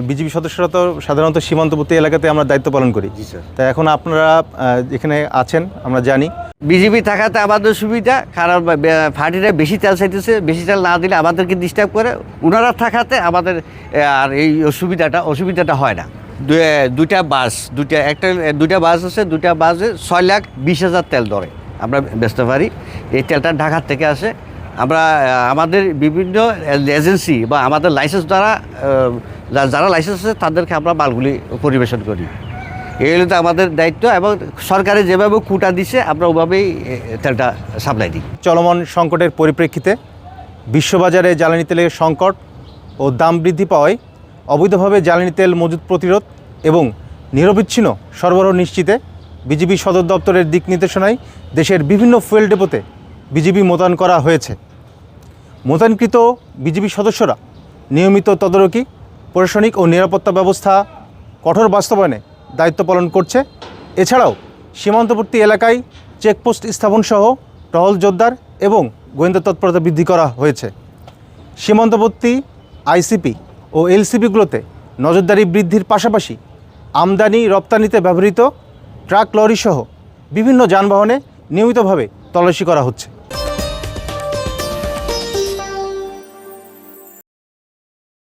BGB সদস্যরা তো সাধারণত সীমান্তবর্তী এলাকাতে আমরা দায়িত্ব পালন করি। জি স্যার। তাই এখন আপনারা এখানে আছেন আমরা জানি। বিজিবি থাকাতে আমাদের সুবিধা, কারণ ফার্টিরা বেশি তেল চাইতেছে, বেশি তেল না দিলে আমাদেরকে ডিস্টার্ব করে। ওনারা থাকাতে আমাদের আর এই অসুবিধাটা হয় না। দুইটা বাস আছে, দুইটা বাসে 6,20,000 তেল ধরে আমরা বেচতে পারি। এই তেলটা ঢাকার থেকে আসে। আমরা আমাদের বিভিন্ন এজেন্সি বা আমাদের লাইসেন্স দ্বারা যারা লাইসেন্স আছে তাদেরকে আমরা মালগুলি পরিবেশন করি। এই হলো তো আমাদের দায়িত্ব, এবং সরকারে যেভাবে কোটা দিছে আমরা ওভাবেই তেলটা সাপ্লাই দিই। চলমান সংকটের পরিপ্রেক্ষিতে বিশ্ববাজারে জ্বালানি তেলের সংকট ও দাম বৃদ্ধি পাওয়ায় অবৈধভাবে জ্বালানি তেল মজুত প্রতিরোধ এবং নিরবিচ্ছিন্ন সরবরাহ নিশ্চিতে বিজিবি সদর দপ্তরের দিক নির্দেশনায় দেশের বিভিন্ন ফুয়েল ডেপোতে বিজিবি মোতায়েন করা হয়েছে। মোতায়েনকৃত বিজিবি সদস্যরা নিয়মিত তদারকি, প্রশাসনিক ও নিরাপত্তা ব্যবস্থা কঠোর বাস্তবায়নে দায়িত্ব পালন করছে। এছাড়াও সীমান্তবর্তী এলাকায় চেকপোস্ট স্থাপনসহ টহল জোরদার এবং গোয়েন্দা তৎপরতা বৃদ্ধি করা হয়েছে। সীমান্তবর্তী আইসিপি ও এলসিপিগুলোতে নজরদারি বৃদ্ধির পাশাপাশি আমদানি রপ্তানিতে ব্যবহৃত ট্রাক লরিসহ বিভিন্ন যানবাহনে নিয়মিতভাবে তল্লাশি করা হচ্ছে।